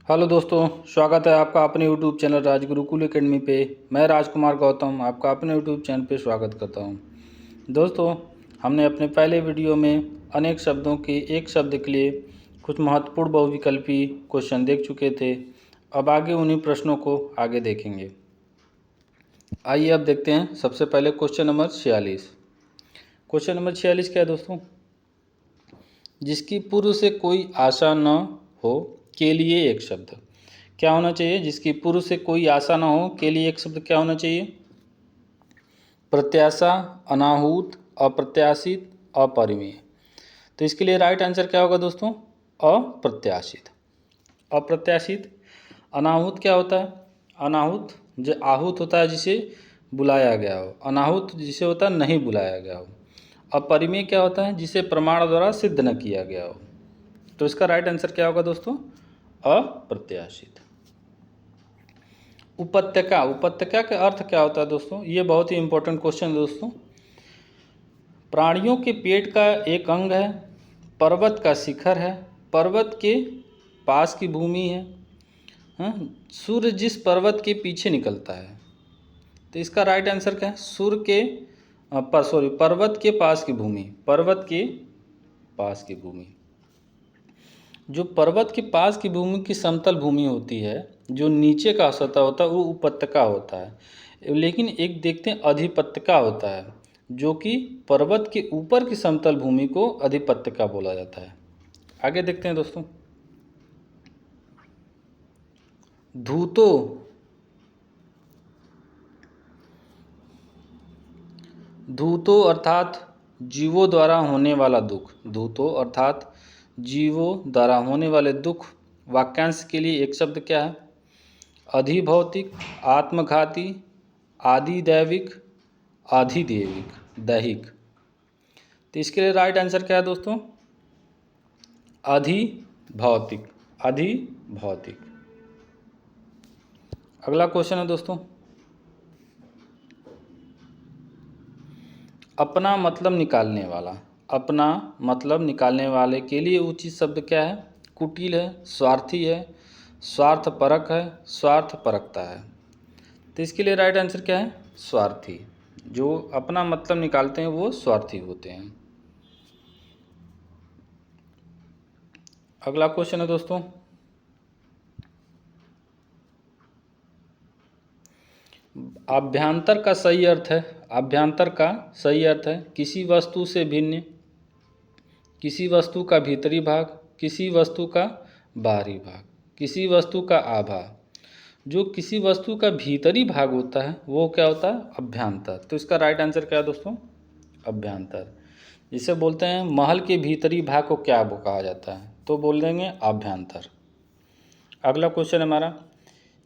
Hello दोस्तों, स्वागत है आपका अपने यूट्यूब चैनल राज गुरुकुल एकेडमी पे। मैं राजकुमार गौतम आपका अपने यूट्यूब चैनल पे स्वागत करता हूं। दोस्तों, हमने अपने पहले वीडियो में अनेक शब्दों के एक शब्द के लिए कुछ महत्वपूर्ण बहुविकल्पी क्वेश्चन देख चुके थे। अब आगे उन्हीं प्रश्नों को आगे देखेंगे। आइए अब देखते हैं। सबसे पहले क्वेश्चन नंबर 46। क्वेश्चन नंबर 46 क्या है दोस्तों? जिसकी पूर्व से कोई आशा न हो के लिए एक शब्द क्या होना चाहिए? जिसकी पूर्व से कोई आशा न हो के लिए एक शब्द क्या होना चाहिए? प्रत्याशा, अनाहूत, अप्रत्याशित, अपरिमेय। तो इसके लिए राइट आंसर क्या होगा दोस्तों? अप्रत्याशित। अप्रत्याशित। अनाहूत क्या होता है? अनाहूत जो आहूत होता है जिसे बुलाया गया हो। अनाहूत जिसे होता है नहीं बुलाया गया हो। अपरिमेय क्या होता है? जिसे प्रमाण द्वारा सिद्ध न किया गया हो। तो इसका राइट आंसर क्या होगा दोस्तों? अप्रत्याशित। उपत्यका। उपत्यका का अर्थ क्या होता है दोस्तों? ये बहुत ही इंपॉर्टेंट क्वेश्चन है दोस्तों। प्राणियों के पेट का एक अंग है, पर्वत का शिखर है, पर्वत के पास की भूमि है, सूर्य जिस पर्वत के पीछे निकलता है। तो इसका राइट आंसर क्या है? सूर्य के पर्वत के पास की भूमि। पर्वत के पास की भूमि। जो पर्वत के पास की भूमि की समतल भूमि होती है, जो नीचे का सतह होता है, वो उपत्यका होता है। लेकिन एक देखते हैं अधिपत्यका होता है, जो कि पर्वत के ऊपर की समतल भूमि को अधिपत्यका बोला जाता है। आगे देखते हैं दोस्तों। धूतो। धूतो अर्थात जीवों द्वारा होने वाला दुख। धूतो अर्थात जीवों द्वारा होने वाले दुख। वाक्यांश के लिए एक शब्द क्या है? अधिभौतिक, आत्मघाती, आदिदैविक, अधिदैविक, दैहिक। तो इसके लिए राइट आंसर क्या है दोस्तों? अधिभौतिक। अधिभौतिक। अगला क्वेश्चन है दोस्तों, अपना मतलब निकालने वाला। अपना मतलब निकालने वाले के लिए उचित शब्द क्या है? कुटिल है, स्वार्थी है, स्वार्थपरक है, स्वार्थपरकता है। तो इसके लिए राइट आंसर क्या है? स्वार्थी। जो अपना मतलब निकालते हैं वो स्वार्थी होते हैं। अगला क्वेश्चन है दोस्तों, अभ्यांतर का सही अर्थ है। अभ्यांतर का सही अर्थ है किसी वस्तु से भिन्न, किसी वस्तु का भीतरी भाग, किसी वस्तु का बाहरी भाग, किसी वस्तु का आभा। जो किसी वस्तु का भीतरी भाग होता है वो क्या होता है? अभ्यांतर। तो इसका राइट आंसर क्या है दोस्तों? अभ्यांतर। जिसे बोलते हैं महल के भीतरी भाग को क्या कहा जाता है? तो बोल देंगे अभ्यांतर। अगला क्वेश्चन हमारा,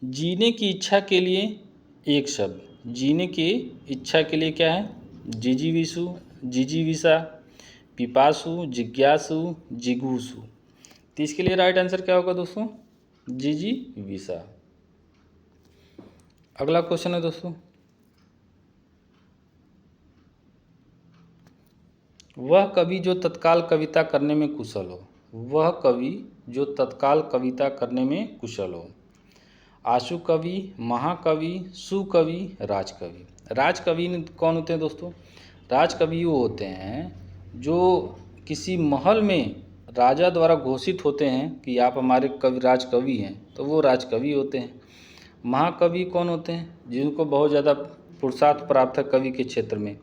जीने की इच्छा के लिए एक शब्द। जीने की इच्छा के लिए क्या है? जिजीविषु, जिजीविषा, पिपासु, जिज्ञासु, जिगुसु। तो इसके लिए राइट आंसर क्या होगा दोस्तों? जिजीविषा। अगला क्वेश्चन है दोस्तों, वह कवि जो तत्काल कविता करने में कुशल हो। वह कवि जो तत्काल कविता करने में कुशल हो। आशु कवि, महाकवि, सुकवि, राजकवि। राजकवि कौन होते हैं दोस्तों? राजकवि वो होते हैं जो किसी महल में राजा द्वारा घोषित होते हैं कि आप हमारे कवि राजकवि हैं, तो वो राजकवि होते हैं। महाकवि कौन होते हैं? जिनको बहुत ज़्यादा पुरुषार्थ प्राप्त है कवि के क्षेत्र में।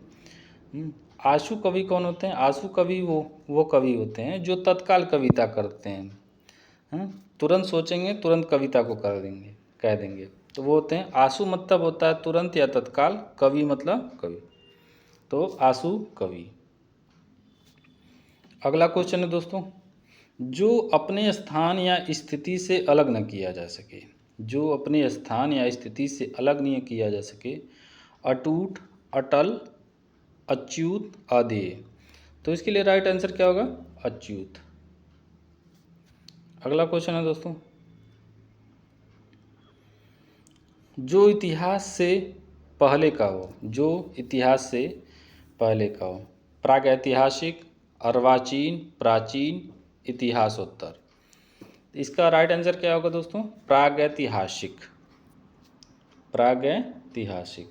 आशु कवि कौन होते हैं? आशु कवि वो कवि होते हैं जो तत्काल कविता करते हैं। तुरंत सोचेंगे, तुरंत कविता को कर देंगे, कह देंगे। तो वो होते हैं आशु, मतलब होता है तुरंत या तत्काल, कवि मतलब कवि। तो आशु कवि। अगला क्वेश्चन है दोस्तों, जो अपने स्थान या स्थिति से अलग न किया जा सके। जो अपने स्थान या स्थिति से अलग नहीं किया जा सके। अटूट, अटल, अच्युत, अदेय। तो इसके लिए राइट आंसर क्या होगा? अच्युत। अगला क्वेश्चन है दोस्तों, जो इतिहास से पहले का हो। जो इतिहास से पहले का हो। प्रागैतिहासिक, अर्वाचीन, प्राचीन, इतिहासोत्तर। तो इसका राइट आंसर क्या होगा दोस्तों? प्रागैतिहासिक। प्रागैतिहासिक।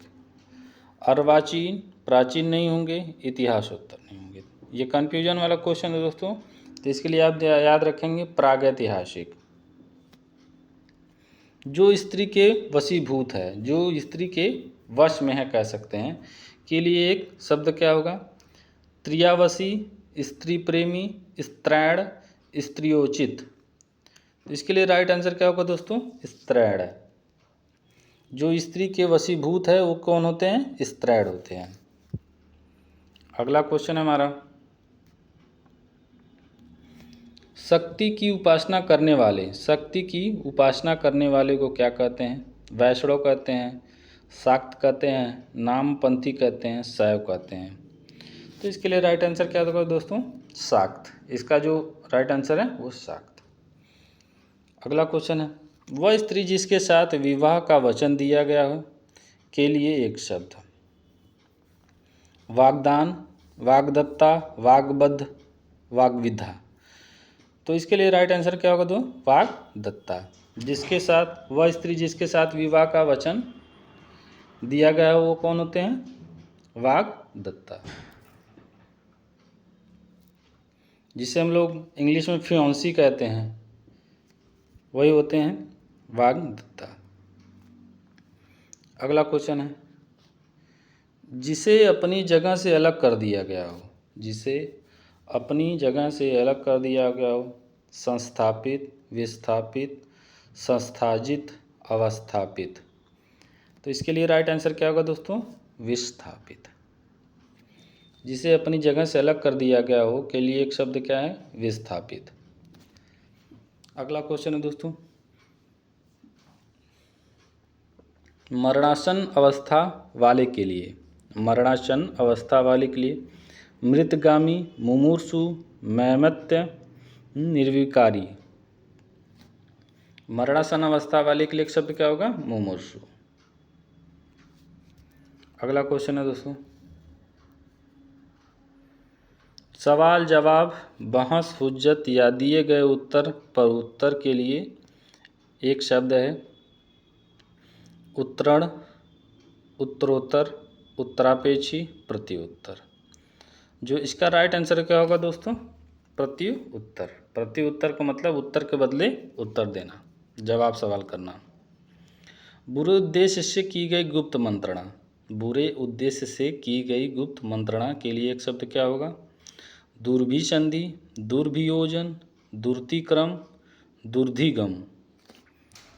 अर्वाचीन प्राचीन नहीं होंगे, इतिहासोत्तर नहीं होंगे। ये कन्फ्यूजन वाला क्वेश्चन है दोस्तों, तो इसके लिए आप याद रखेंगे प्रागैतिहासिक। जो स्त्री के वशीभूत है, जो स्त्री के वश में है कह सकते हैं, के लिए एक शब्द क्या होगा? त्रियावशी, स्त्री प्रेमी, स्त्रैण, स्त्रियोचित। तो इसके लिए राइट आंसर क्या होगा दोस्तों? स्त्रैण। जो स्त्री के वशीभूत है वो कौन होते हैं? स्त्रैण होते हैं। अगला क्वेश्चन है हमारा, शक्ति की उपासना करने वाले, शक्ति की उपासना करने वाले को क्या कहते हैं? वैष्णव कहते हैं, शाक्त कहते हैं, नामपंथी कहते हैं, शैव कहते हैं। तो इसके लिए राइट आंसर क्या होगा दोस्तों? शाक्त। इसका जो राइट आंसर है वो शाक्त। अगला क्वेश्चन है, वह स्त्री जिसके साथ विवाह का वचन दिया गया हो के लिए एक शब्द। वाग्दान, वाग्दत्ता, वाग्बद्ध, वाग्विधा। तो इसके लिए राइट आंसर क्या होगा? तो वाग्दत्ता। जिसके साथ, वह स्त्री जिसके साथ विवाह का वचन दिया गया हो वो कौन होते हैं? वाग्दत्ता। जिसे हम लोग इंग्लिश में फियांसी कहते हैं, वही होते हैं वाग्दत्ता। अगला क्वेश्चन है, जिसे अपनी जगह से अलग कर दिया गया हो, जिसे अपनी जगह से अलग कर दिया गया हो। संस्थापित, विस्थापित, संस्थाजित, अवस्थापित। तो इसके लिए राइट आंसर क्या होगा दोस्तों? विस्थापित। जिसे अपनी जगह से अलग कर दिया गया हो के लिए एक शब्द क्या है? विस्थापित। अगला क्वेश्चन है दोस्तों, मरणासन अवस्था वाले के लिए, मरणासन अवस्था वाले के लिए मृतगामी, मुमूर्षु, मैमत्य, निर्विकारी। मरणासन अवस्था वाले के लिए एक शब्द क्या होगा? मुमूर्षु। अगला क्वेश्चन है दोस्तों, सवाल जवाब, बहस हुज्जत या दिए गए उत्तर पर उत्तर के लिए एक शब्द है उत्तरण, उत्तरोत्तर, उत्तरापेक्षी, प्रत्युत्तर। जो इसका राइट आंसर क्या होगा दोस्तों? प्रत्युत्तर। प्रत्युत्तर का मतलब उत्तर के बदले उत्तर देना, जवाब सवाल करना। बुरे उद्देश्य से की गई गुप्त मंत्रणा, बुरे उद्देश्य से की गई गुप्त मंत्रणा के लिए एक शब्द क्या होगा? दुर्भिसंधि, दुर्भियोजन, दुर्तिक्रम, दुर्धिगम।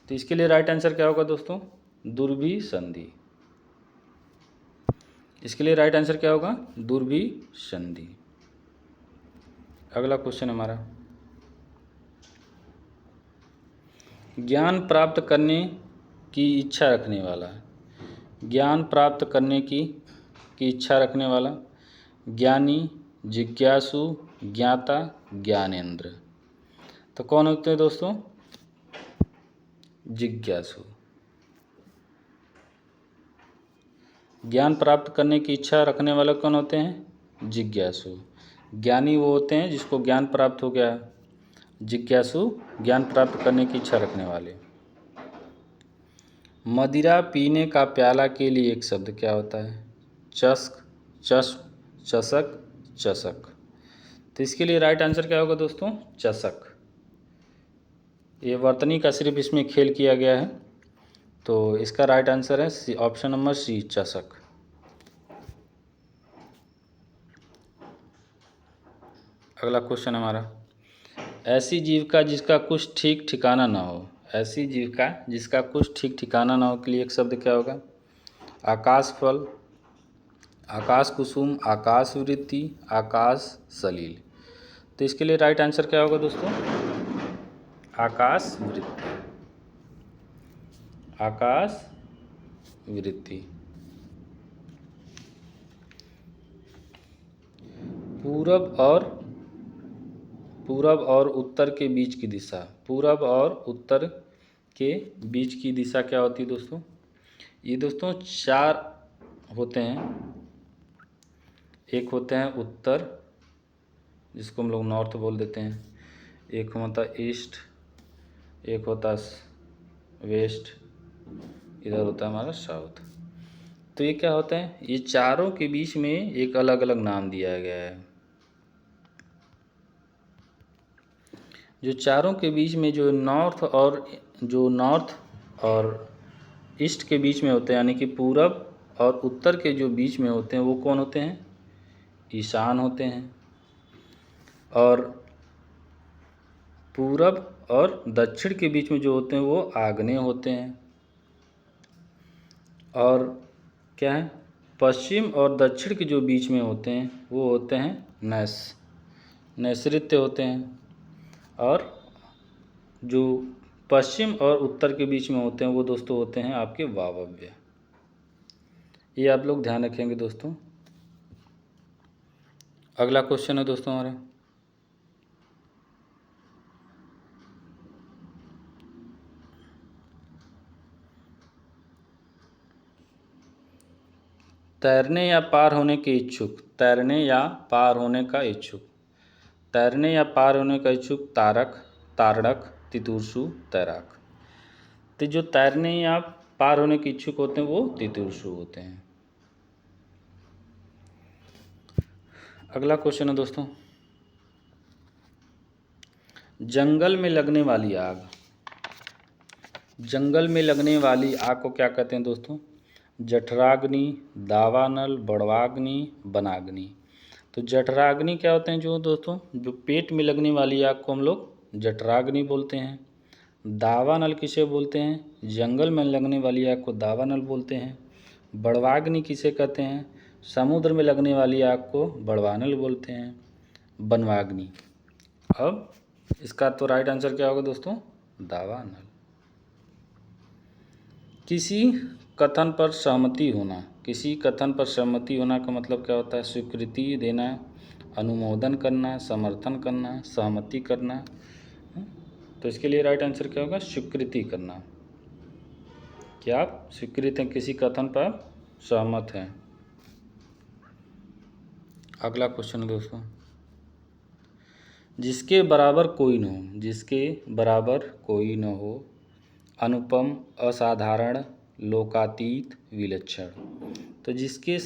तो इसके लिए राइट आंसर क्या होगा दोस्तों? दुर्भिसंधि। इसके लिए राइट आंसर क्या होगा? दुर्भिसंधि। अगला क्वेश्चन हमारा, ज्ञान प्राप्त करने की इच्छा रखने वाला, ज्ञान प्राप्त करने की इच्छा रखने वाला, ज्ञानी, जिज्ञासु, ज्ञाता, ज्ञानेंद्र। तो कौन होते हैं दोस्तों? जिज्ञासु। ज्ञान प्राप्त करने की इच्छा रखने वाले कौन होते हैं? जिज्ञासु। ज्ञानी वो होते हैं जिसको ज्ञान प्राप्त हो गया। जिज्ञासु ज्ञान प्राप्त करने की इच्छा रखने वाले। मदिरा पीने का प्याला के लिए एक शब्द क्या होता है? चस्क, चष्म, चषक, चषक। तो इसके लिए राइट आंसर क्या होगा दोस्तों? चषक। ये वर्तनी का सिर्फ इसमें खेल किया गया है, तो इसका राइट आंसर है सी, ऑप्शन नंबर सी, चषक। अगला क्वेश्चन हमारा, ऐसी जीविका जिसका कुछ ठीक ठिकाना ना हो, ऐसी जीविका जिसका कुछ ठीक ठिकाना ना हो के लिए एक शब्द क्या होगा? आकाश फल, आकाश कुसुम, आकाश वृत्ति, आकाश सलील। तो इसके लिए राइट आंसर क्या होगा दोस्तों? आकाश वृत्ति। आकाश वृत्ति। पूरब और उत्तर के बीच की दिशा, पूरब और उत्तर के बीच की दिशा क्या होती है दोस्तों? ये दोस्तों चार होते हैं। एक होते हैं उत्तर, जिसको हम लोग नॉर्थ बोल देते हैं। एक होता है ईस्ट, एक होता वेस्ट, इधर होता है हमारा साउथ। तो ये क्या होता है, ये चारों के बीच में एक अलग अलग नाम दिया गया है। जो चारों के बीच में जो नॉर्थ और ईस्ट के बीच में होते हैं, यानी कि पूरब और उत्तर के जो बीच में होते हैं वो कौन होते हैं, ईशान होते हैं। और पूरब और दक्षिण के बीच में जो होते हैं वो आग्नेय होते हैं। और क्या है, पश्चिम और दक्षिण के जो बीच में होते हैं वो होते हैं नैऋत्य होते हैं। और जो पश्चिम और उत्तर के बीच में होते हैं वो दोस्तों होते हैं आपके वायव्य। ये आप लोग ध्यान रखेंगे दोस्तों। अगला क्वेश्चन है दोस्तों हमारा, तैरने या पार होने के इच्छुक। तैरने या पार होने का इच्छुक। तैरने या पार होने का इच्छुक तारक, तारणक, तितुरसु, तैराक। तो जो तैरने या पार होने के इच्छुक होते हैं वो तितुरसु होते हैं। अगला क्वेश्चन है दोस्तों, जंगल में लगने वाली आग। जंगल में लगने वाली आग को क्या कहते हैं दोस्तों, जठराग्नि, दावानल, बड़वाग्नि, वनाग्नि। तो जठराग्नि क्या होते हैं जो दोस्तों, जो पेट में लगने वाली आग को हम लोग जठराग्नि बोलते हैं। दावानल किसे बोलते हैं, जंगल में लगने वाली आग को दावानल बोलते हैं। बड़वाग्नि किसे कहते हैं, समुद्र में लगने वाली आग को बड़वानल बोलते हैं। वनवाग्नि। अब इसका तो राइट आंसर क्या होगा दोस्तों, दावानल। किसी कथन पर सहमति होना। किसी कथन पर सहमति होना का मतलब क्या होता है, स्वीकृति देना, अनुमोदन करना, समर्थन करना, सहमति करना। तो इसके लिए राइट आंसर क्या होगा, स्वीकृति करना। क्या आप स्वीकृत हैं, किसी कथन पर सहमत हैं। अगला क्वेश्चन है दोस्तों, जिसके बराबर कोई न हो। जिसके बराबर कोई न हो, अनुपम, असाधारण, लोकातीत, विलक्षण। तो जिसके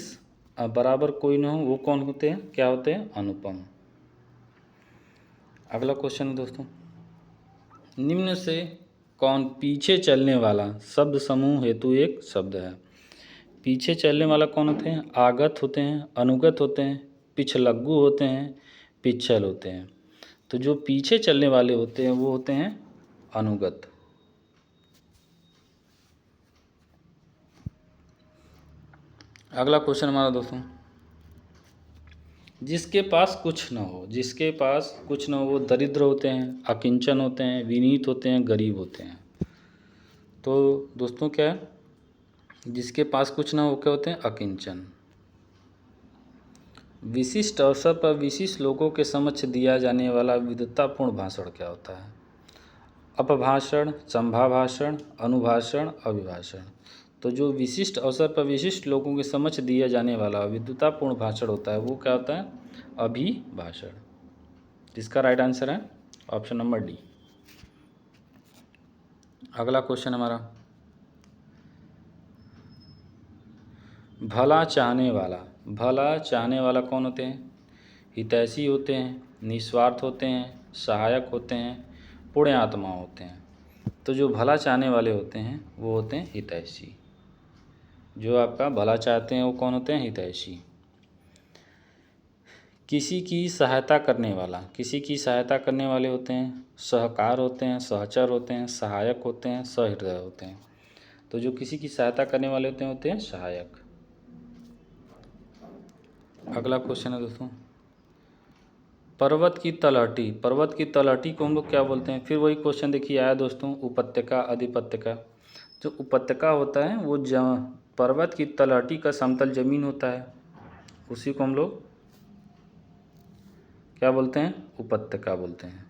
बराबर कोई न हो वो कौन होते हैं, क्या होते हैं, अनुपम। अगला क्वेश्चन है दोस्तों, निम्न से कौन पीछे चलने वाला शब्द समूह हेतु एक शब्द है। पीछे चलने वाला कौन होते हैं, आगत होते हैं, अनुगत होते हैं, पिछलग्गु होते हैं, पिछल होते हैं। तो जो पीछे चलने वाले होते हैं वो होते हैं अनुगत। अगला क्वेश्चन हमारा दोस्तों, जिसके पास कुछ न हो। जिसके पास कुछ न हो वो दरिद्र होते हैं, अकिंचन होते हैं, विनीत होते हैं, गरीब होते हैं। तो दोस्तों क्या है, जिसके पास कुछ न हो क्या होते हैं, अकिंचन। विशिष्ट अवसर पर विशिष्ट लोगों के समक्ष दिया जाने वाला विद्वत्तापूर्ण भाषण क्या होता है, अपभाषण, संभाभाषण, अनुभाषण, अभिभाषण। तो जो विशिष्ट अवसर पर विशिष्ट लोगों के समक्ष दिया जाने वाला विद्वत्तापूर्ण भाषण होता है वो क्या होता है, अभिभाषण। इसका राइट आंसर है ऑप्शन नंबर डी। अगला क्वेश्चन हमारा, भला चाहने वाला। भला चाहने वाला कौन होते हैं, हितैषी होते हैं, निस्वार्थ होते हैं, सहायक होते हैं, पुण्य आत्मा होते हैं। तो जो भला चाहने वाले होते हैं वो होते हैं हितैषी। जो आपका भला चाहते हैं वो कौन होते हैं, हितैषी। किसी की सहायता करने वाला। किसी की सहायता करने वाले होते हैं सहकार होते हैं, सहचर होते हैं, सहायक होते हैं, सहृदय होते हैं। तो जो किसी की सहायता करने वाले होते हैं सहायक। अगला क्वेश्चन है दोस्तों, पर्वत की तलहटी। पर्वत की तलहटी को हम लोग क्या बोलते हैं, फिर वही क्वेश्चन देखिए आया दोस्तों, उपत्यका, अधिपत्यका। जो उपत्यका होता है वो पर्वत की तलहटी का समतल जमीन होता है, उसी को हम लोग क्या बोलते हैं, उपत्यका बोलते हैं।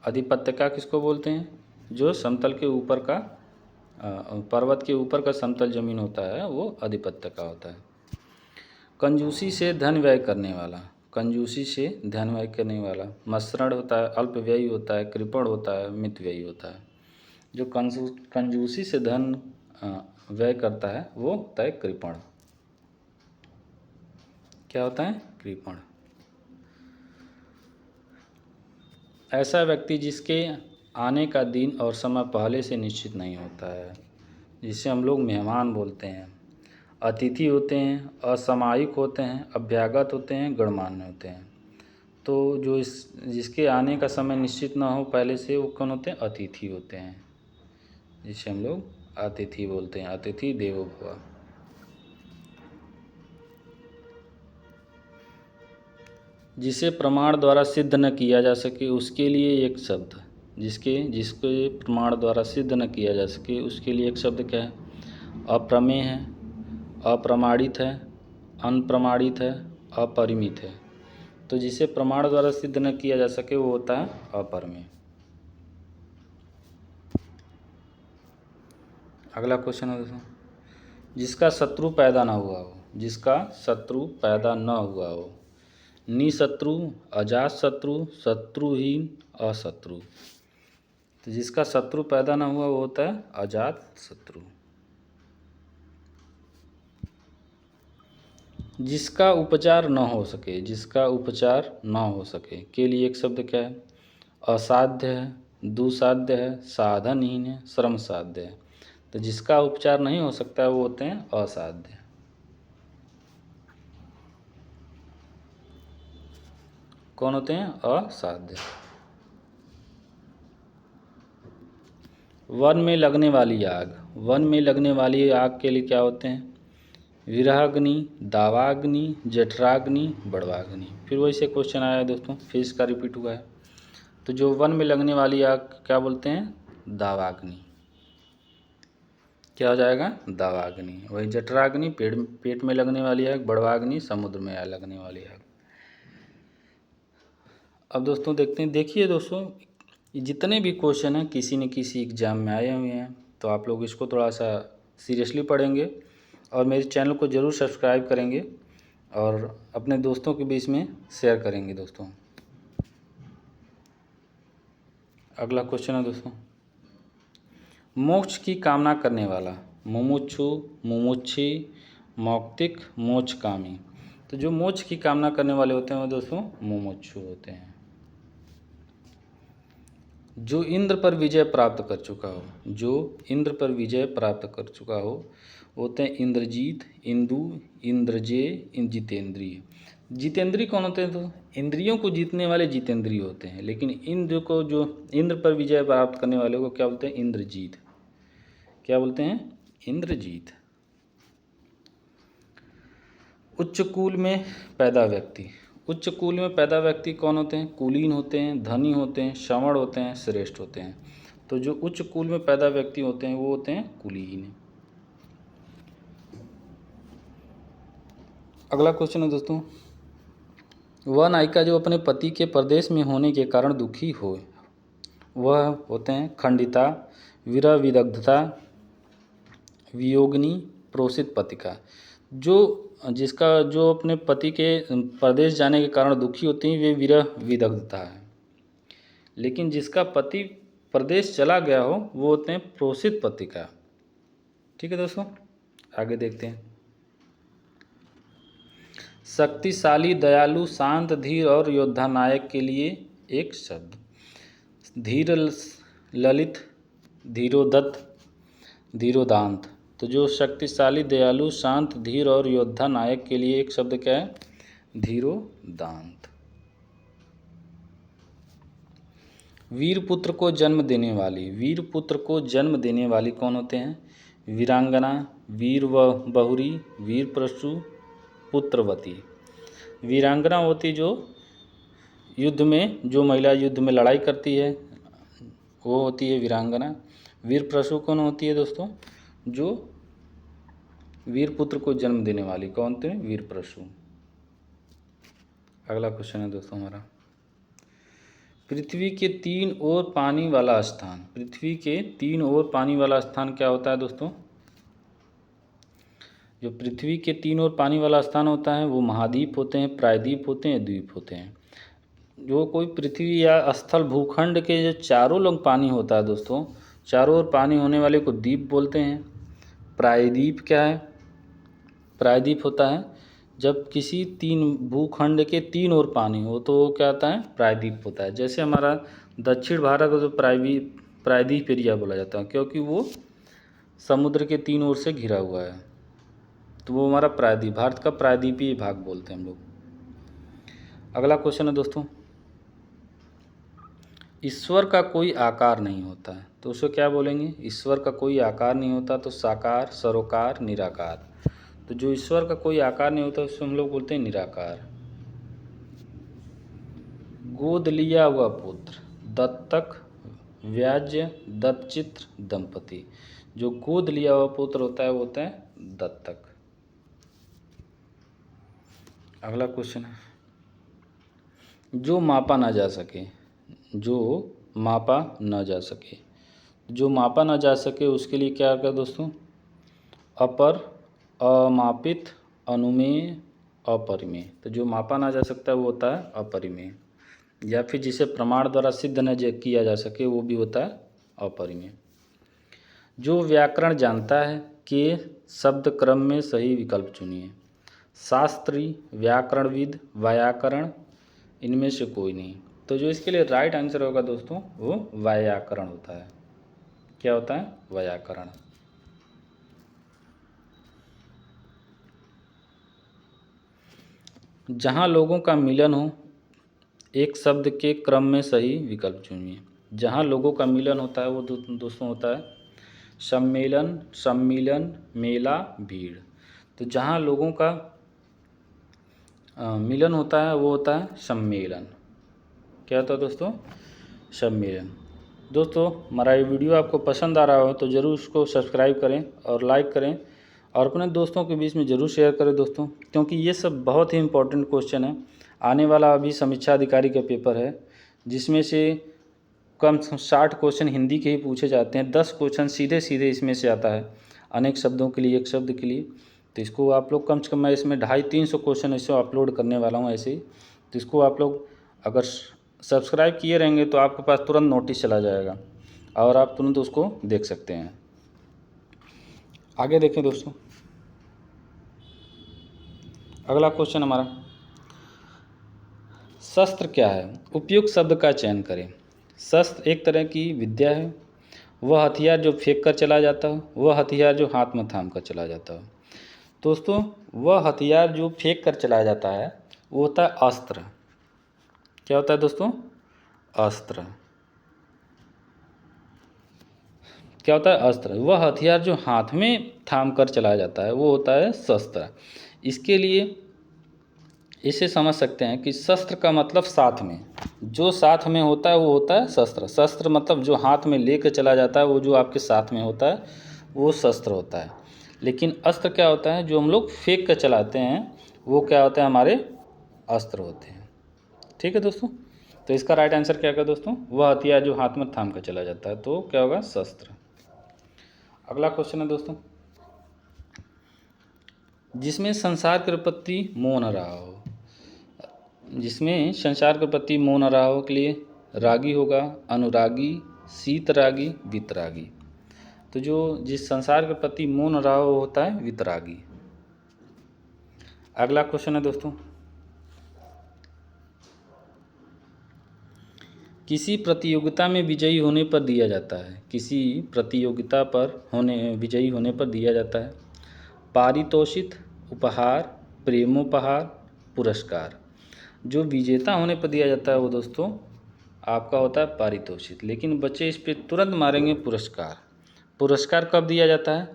अधिपत्यका किसको बोलते हैं, जो समतल के ऊपर का पर्वत के ऊपर का समतल जमीन होता है वो अधिपत्यका होता है। कंजूसी से धन व्यय करने वाला। कंजूसी से धन व्यय करने वाला। मसरण होता है, अल्पव्ययी होता है, कृपण होता है, मितव्ययी होता है। जो कंजूसी से धन व्यय करता है वो होता है कृपण। क्या होता है? कृपण। ऐसा व्यक्ति जिसके आने का दिन और समय पहले से निश्चित नहीं होता है, जिसे हम लोग मेहमान बोलते हैं। अतिथि होते हैं, असामयिक होते हैं, अभ्यागत होते हैं, गणमान्य होते हैं। तो जो जिसके आने का समय निश्चित ना हो पहले से, वो कौन होते हैं? अतिथि होते हैं, जिसे हम लोग अतिथि बोलते हैं। अतिथि देवो भव। जिसे प्रमाण द्वारा सिद्ध न किया जा सके उसके लिए एक शब्द, जिसके प्रमाण द्वारा सिद्ध न किया जा सके उसके लिए एक शब्द क्या है? अप्रमेय है, अप्रमाणित है, अनप्रमाणित है, अपरिमित है। तो जिसे प्रमाण द्वारा सिद्ध न किया जा सके वो होता है अपरमेय। अगला क्वेश्चन है दोस्तों, जिसका शत्रु पैदा न हुआ हो। जिसका शत्रु पैदा न हुआ हो। निशत्रु, अजात शत्रु, शत्रुहीन, अशत्रु। तो जिसका शत्रु पैदा न हुआ वो होता है अजात शत्रु। जिसका उपचार न हो सके। जिसका उपचार न हो सके के लिए एक शब्द क्या है? असाध्य है, दुसाध्य है, साधनहीन है, श्रम साध्य है। तो जिसका उपचार नहीं हो सकता है वो होते हैं असाध्य। कौन होते हैं? असाध्य। वन में लगने वाली आग। वन में लगने वाली आग के लिए क्या होते हैं? विरहाग्नि, दावाग्नि, जठराग्नि, बड़वाग्नि। फिर वही से क्वेश्चन आया है दोस्तों, फिर इसका रिपीट हुआ है। तो जो वन में लगने वाली आग क्या बोलते हैं? दावाग्नि। क्या हो जाएगा? दावाग्नि। वही जठराग्नि पेट में लगने वाली आग, बड़वाग्नि समुद्र में लगने वाली आग। अब दोस्तों देखते हैं, देखिए दोस्तों जितने भी क्वेश्चन हैं किसी न किसी एग्जाम में आए हुए हैं, तो आप लोग इसको थोड़ा सा सीरियसली पढ़ेंगे और मेरे चैनल को ज़रूर सब्सक्राइब करेंगे और अपने दोस्तों के बीच में शेयर करेंगे दोस्तों। अगला क्वेश्चन है दोस्तों, मोक्ष की कामना करने वाला। मुमुक्षु, मुमुक्षी, मौक्तिक, मोक्षकामी। तो जो मोक्ष की कामना करने वाले होते हैं वो दोस्तों मुमुक्षु होते हैं। जो इंद्र पर विजय प्राप्त कर चुका हो। जो इंद्र पर विजय प्राप्त कर चुका हो होते हैं इंद्रजीत, इंदु, इंद्रजेय, जितेंद्रिय। जितेंद्रिय कौन होते हैं? तो इंद्रियों को जीतने वाले जितेंद्रिय होते हैं, लेकिन इंद्र पर विजय प्राप्त करने वाले को क्या बोलते हैं? इंद्रजीत। क्या बोलते हैं? इंद्रजीत। उच्च कुल में पैदा व्यक्ति। उच्च कुल में पैदा व्यक्ति कौन होते हैं? कुलीन होते हैं, धनी होते हैं, श्रमण होते हैं, श्रेष्ठ होते हैं। तो जो उच्च कुल में पैदा व्यक्ति होते हैं वो होते हैं कुलीन। अगला क्वेश्चन है दोस्तों, वह नायिका जो अपने पति के परदेश में होने के कारण दुखी हो, वह होते हैं खंडिता, विरह विदग्धता, वियोगिनी, प्रोषित पतिका। जो अपने पति के परदेश जाने के कारण दुखी होती हैं वे विरह विदग्धता है। लेकिन जिसका पति परदेश चला गया हो वो होते हैं प्रोषित पतिका। ठीक है दोस्तों, आगे देखते हैं। शक्तिशाली, दयालु, शांत, धीर और योद्धा नायक के लिए एक शब्द। धीर, ललित, धीरोदत्त, धीरोदांत। तो जो शक्तिशाली, दयालु, शांत, धीर और योद्धा नायक के लिए एक शब्द क्या है? धीरोदांत। वीरपुत्र को जन्म देने वाली। वीरपुत्र को जन्म देने वाली कौन होते हैं? वीरांगना, वीर व बहुरी, वीर प्रसु, पुत्रवती। वीरांगना होती जो युद्ध में, जो महिला युद्ध में लड़ाई करती है वो होती है वीरांगना। वीर प्रसु कौन होती है दोस्तों? जो वीरपुत्र को जन्म देने वाली कौन होते हैं? वीर प्रसु। अगला क्वेश्चन है दोस्तों हमारा, पृथ्वी के तीन ओर पानी वाला स्थान। पृथ्वी के तीन ओर पानी वाला स्थान क्या होता है दोस्तों? जो पृथ्वी के तीन ओर पानी वाला स्थान होता है वो महाद्वीप होते हैं, प्रायद्वीप होते हैं, द्वीप होते हैं। जो कोई पृथ्वी या स्थल भूखंड के जो चारों ओर पानी होता है दोस्तों, चारों ओर पानी होने वाले को द्वीप बोलते हैं। प्रायद्वीप क्या है? प्रायद्वीप होता है जब किसी तीन भूखंड के तीन ओर पानी हो तो वो क्या होता है? प्रायद्वीप होता है। जैसे हमारा दक्षिण भारत को तो प्रायद्वीप एरिया बोला जाता है, क्योंकि वो समुद्र के तीन ओर से घिरा हुआ है, तो वो हमारा प्रायद्वीप, भारत का प्रायद्वीपीय भाग बोलते हैं हम लोग। अगला क्वेश्चन है दोस्तों, ईश्वर का कोई आकार नहीं होता है, तो उसको क्या बोलेंगे? ईश्वर का कोई आकार नहीं होता तो साकार, सरोकार, निराकार। तो जो ईश्वर का कोई आकार नहीं होता उसको हम लोग बोलते हैं निराकार। गोद लिया हुआ पुत्र, दत्तक, व्याज्य, दत्तचित्र, दंपति। जो गोद लिया हुआ पुत्र होता है वो होता है दत्तक। अगला क्वेश्चन है, जो मापा ना जा सके, जो मापा न जा सके। जो मापा ना जा सके उसके लिए क्या कर दोस्तों? अपर, अमापित, अनुमेय, अपरिमेय। तो जो मापा ना जा सकता है वो होता है अपरिमेय, या फिर जिसे प्रमाण द्वारा सिद्ध न किया जा सके वो भी होता है अपरिमेय। जो व्याकरण जानता है कि शब्द क्रम में सही विकल्प चुनिए। शास्त्री, व्याकरणविद, व्याकरण, इनमें से कोई नहीं। तो जो इसके लिए राइट आंसर होगा दोस्तों वो व्याकरण होता है। क्या होता है? व्याकरण। जहाँ लोगों का मिलन हो, एक शब्द के क्रम में सही विकल्प चुनिए। जहाँ लोगों का मिलन होता है वो दोस्तों होता है सम्मेलन, सम्मिलन, मेला, भीड़। तो जहाँ लोगों का मिलन होता है वो होता है सम्मेलन। क्या होता है दोस्तों? सम्मेलन। दोस्तों हमारा ये वीडियो आपको पसंद आ रहा हो तो ज़रूर उसको सब्सक्राइब करें और लाइक करें और अपने दोस्तों के बीच में ज़रूर शेयर करें दोस्तों, क्योंकि ये सब बहुत ही इम्पोर्टेंट क्वेश्चन है। आने वाला अभी समीक्षा अधिकारी का पेपर है जिसमें से कम 60 क्वेश्चन हिंदी के ही पूछे जाते हैं, 10 क्वेश्चन सीधे सीधे इसमें से आता है अनेक शब्दों के लिए, एक शब्द के लिए। तो इसको आप लोग कम से कम, मैं इसमें 250-300 क्वेश्चन इसको अपलोड करने वाला हूँ ऐसे ही। तो इसको आप लोग अगर सब्सक्राइब किए रहेंगे तो आपके पास तुरंत नोटिस चला जाएगा और आप तुरंत उसको देख सकते हैं। आगे देखें दोस्तों, अगला क्वेश्चन हमारा, शस्त्र क्या है? उपयुक्त शब्द का चयन करें। शस्त्र एक तरह की विद्या है, वह हथियार जो फेंक कर चला जाता है, वह हथियार जो हाथ में थाम कर चला जाता है। दोस्तों वह हथियार जो फेंक कर चलाया जाता है वो होता है अस्त्र। क्या होता है दोस्तों? अस्त्र। क्या होता है? अस्त्र। वह हथियार जो हाथ में थाम कर चलाया जाता है वो होता है शस्त्र। इसके लिए इसे समझ सकते हैं कि शस्त्र का मतलब साथ में, जो साथ में होता है वो होता है शस्त्र। शस्त्र मतलब जो हाथ में लेकर चला जाता है, वो जो आपके साथ में होता है वो शस्त्र होता है। लेकिन अस्त्र क्या होता है? जो हम लोग फेंक कर चलाते हैं वो क्या होता है? हमारे अस्त्र होते हैं। ठीक है दोस्तों, तो इसका राइट आंसर क्या होगा दोस्तों? वह हथियार जो हाथ में थाम कर चला जाता है, तो क्या होगा? शस्त्र। अगला क्वेश्चन है दोस्तों, जिसमें संसार के प्रति मोह न रहा हो। जिसमें संसार के प्रति मोह न रहा हो के लिए रागी होगा, अनुरागी, शीतरागी, वितरागी। तो जो जिस संसार के प्रति मोह न रहा हो होता है वितरागी। अगला क्वेश्चन है दोस्तों, किसी प्रतियोगिता में विजयी होने पर दिया जाता है। किसी प्रतियोगिता पर विजयी होने पर दिया जाता है पारितोषिक, उपहार, प्रेमोपहार, पुरस्कार। जो विजेता होने पर दिया जाता है वो दोस्तों आपका होता है पारितोषिक, लेकिन बच्चे इस पे तुरंत मारेंगे पुरस्कार। पुरस्कार कब दिया जाता है?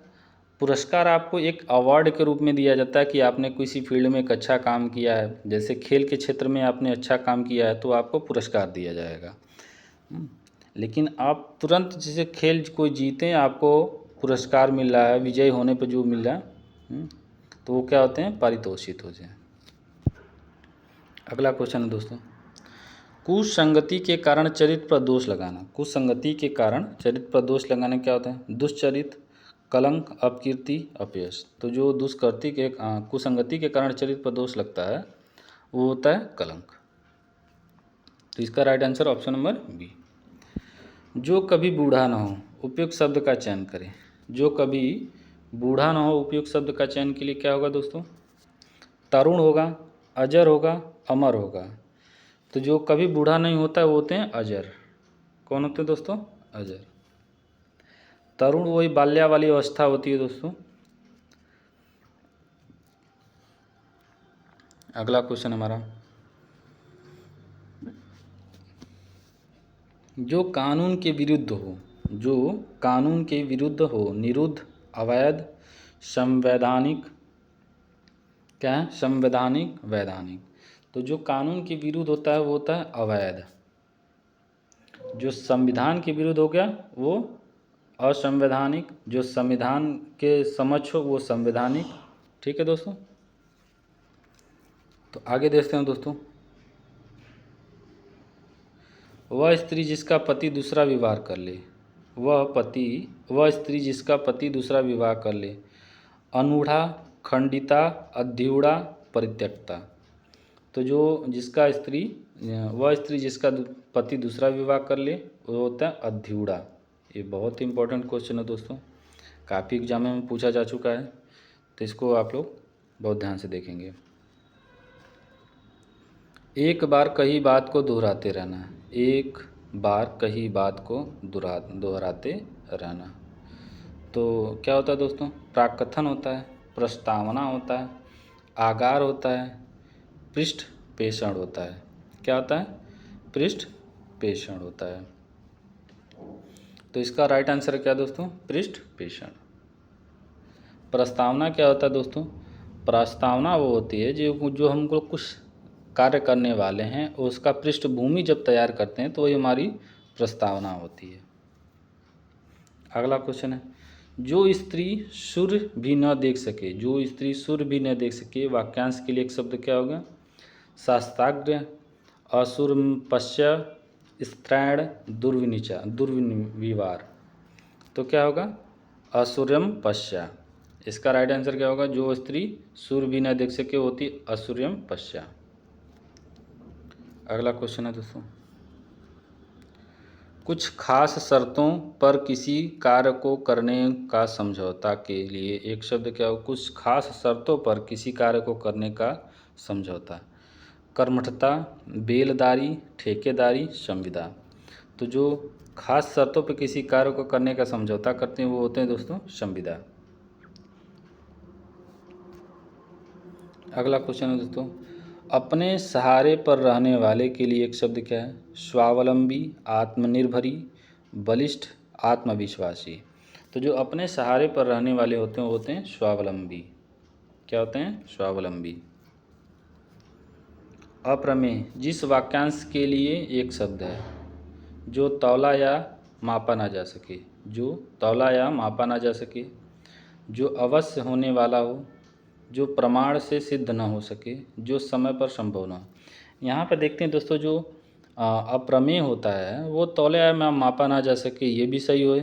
पुरस्कार आपको एक अवार्ड के रूप में दिया जाता है कि आपने किसी फील्ड में एक अच्छा काम किया है, जैसे खेल के क्षेत्र में आपने अच्छा काम किया है तो आपको पुरस्कार दिया जाएगा। लेकिन आप तुरंत जैसे खेल कोई जीते आपको पुरस्कार मिल रहा है, विजयी होने पर जो मिल रहा है, तो वो क्या होते हैं? पारितोषित होते हैं। अगला क्वेश्चन है दोस्तों, कुसंगति के कारण चरित्र पर दोष लगाना। कुसंगति के कारण चरित्र पर दोष लगाना क्या होता है? दुष्चरित्र, कलंक, अपकीर्ति, अपयश। तो जो दुष्कृति के कुसंगति के कारण चरित्र पर दोष लगता है वो होता है कलंक। तो इसका right answer option number B. जो कभी बूढ़ा ना हो, उपयुक्त शब्द का चयन करें। जो कभी बूढ़ा ना हो, उपयुक्त शब्द का चयन के लिए क्या होगा दोस्तों? तरुण होगा, अजर होगा, अमर होगा। तो जो कभी बूढ़ा नहीं होता वो होते हैं अजर। कौन होते हैं दोस्तों? अजर। तरुण वही बाल्या वाली अवस्था होती है दोस्तों। अगला क्वेश्चन हमारा, जो कानून के विरुद्ध हो, जो कानून के विरुद्ध हो, निरुद्ध, अवैध, संवैधानिक, क्या है? संवैधानिक, वैधानिक। तो जो कानून के विरुद्ध होता है वो होता है अवैध। जो संविधान के विरुद्ध हो गया वो असंवैधानिक। जो संविधान के समक्ष हो वो संवैधानिक। ठीक है दोस्तों। तो आगे देखते हैं दोस्तों, वह स्त्री जिसका पति दूसरा विवाह कर ले, वह स्त्री जिसका पति दूसरा विवाह कर ले, अनूढ़ा, खंडिता, अध्यूढ़ा, परित्यक्ता। तो जो वह स्त्री जिसका पति दूसरा विवाह कर ले वो होता है अध्यूढ़ा। ये बहुत ही इंपॉर्टेंट क्वेश्चन है दोस्तों, काफ़ी एग्जाम में पूछा जा चुका है, तो इसको आप लोग बहुत ध्यान से देखेंगे। एक बार कही बात को दोहराते रहना, एक बार कही बात को दोहराते रहना। तो क्या होता है दोस्तों? प्राकथन होता है, प्रस्तावना होता है, आगार होता है, पृष्ठ पेषण होता है। क्या होता है? पृष्ठ पेषण होता है। तो इसका राइट आंसर क्या दोस्तों? पृष्ठ पेषण। प्रस्तावना क्या होता है दोस्तों? प्रस्तावना वो होती है जो हमको कुछ कार्य करने वाले हैं उसका पृष्ठभूमि जब तैयार करते हैं तो वही हमारी प्रस्तावना होती है। अगला क्वेश्चन है, जो स्त्री सूर्य भी न देख सके, जो स्त्री सूर्य भी न देख सके, वाक्यांश के लिए एक शब्द क्या होगा? शास्त्राग्र, असुरपश्य, स्त्रैण, दुर्विवार। तो क्या होगा? असुर्यम पश्या। इसका राइट आंसर क्या होगा? जो स्त्री सूर्य भी न देख सके होती असुर्यम पश्या। अगला क्वेश्चन है दोस्तों, कुछ खास शर्तों पर किसी कार्य को करने का समझौता के लिए एक शब्द क्या हो? कुछ खास शर्तों पर किसी कार्य को करने का समझौता। कर्मठता, बेलदारी, ठेकेदारी, संविदा। तो जो खास शर्तों पर किसी कार्य को करने का समझौता करते हैं वो होते हैं दोस्तों संविदा। अगला क्वेश्चन है दोस्तों, अपने सहारे पर रहने वाले के लिए एक शब्द क्या है? स्वावलंबी, आत्मनिर्भरी, बलिष्ठ, आत्मविश्वासी। तो जो अपने सहारे पर रहने वाले होते हैं वो होते हैं स्वावलंबी। क्या होते हैं? स्वावलंबी। अप्रमेय, जिस वाक्यांश के लिए एक शब्द है, जो तौला या मापा ना जा सके, जो तौला या मापा ना जा सके, जो अवश्य होने वाला हो, जो प्रमाण से सिद्ध न हो सके, जो समय पर संभव न हो। यहाँ पर देखते हैं दोस्तों, जो अप्रमेय होता है वो तौले या मापा ना जा सके ये भी सही हो,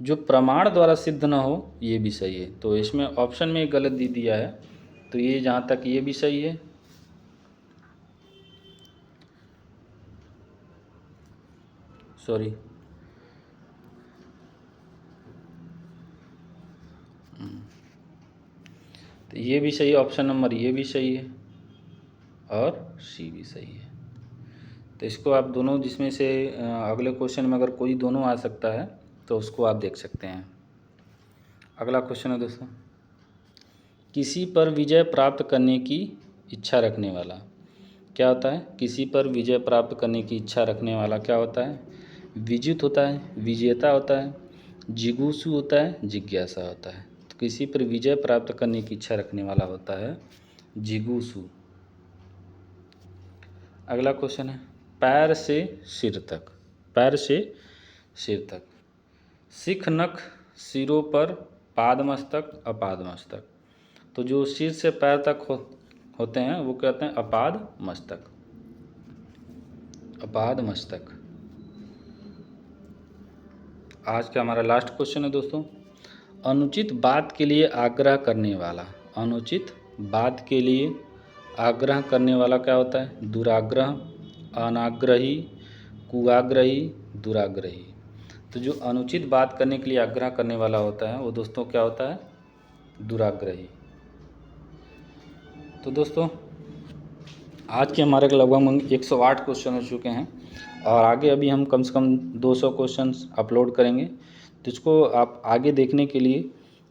जो प्रमाण द्वारा सिद्ध न हो ये भी सही है। तो इसमें ऑप्शन में गलत दे दिया है, तो ये जहाँ तक ये भी सही है। सॉरी, तो ये भी सही है, ऑप्शन नंबर ये भी सही है और सी भी सही है। तो इसको आप दोनों जिसमें से अगले क्वेश्चन में अगर कोई दोनों आ सकता है तो उसको आप देख सकते हैं। अगला क्वेश्चन है दोस्तों, किसी पर विजय प्राप्त करने की इच्छा रखने वाला क्या होता है? किसी पर विजय प्राप्त करने की इच्छा रखने वाला क्या होता है? विजित होता है, विजेता होता है, जिगुसु होता है, जिज्ञासा होता है। तो किसी पर विजय प्राप्त करने की इच्छा रखने वाला होता है जिगुसु। अगला क्वेश्चन है, पैर से सिर तक, पैर से सिर तक, सिख नख सिरों पर, पादमस्तक, अपादमस्तक। तो जो सिर से पैर तक होते हैं वो कहते हैं अपाद मस्तक, अपाद मस्तक। आज का हमारा लास्ट क्वेश्चन है दोस्तों, अनुचित बात के लिए आग्रह करने वाला, अनुचित बात के लिए आग्रह करने वाला क्या होता है? दुराग्रह, अनाग्रही, कुआग्रही, दुराग्रही। तो जो अनुचित बात करने के लिए आग्रह करने वाला होता है वो दोस्तों क्या होता है? दुराग्रही। तो दोस्तों आज के हमारे लगभग 108 क्वेश्चन हो चुके हैं और आगे अभी हम कम से कम 200 क्वेश्चंस अपलोड करेंगे। तो इसको आप आगे देखने के लिए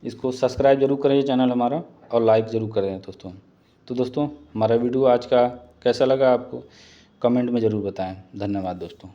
इसको सब्सक्राइब जरूर करें चैनल हमारा और लाइक ज़रूर करें दोस्तों। तो दोस्तों हमारा वीडियो आज का कैसा लगा आपको कमेंट में ज़रूर बताएं। धन्यवाद दोस्तों।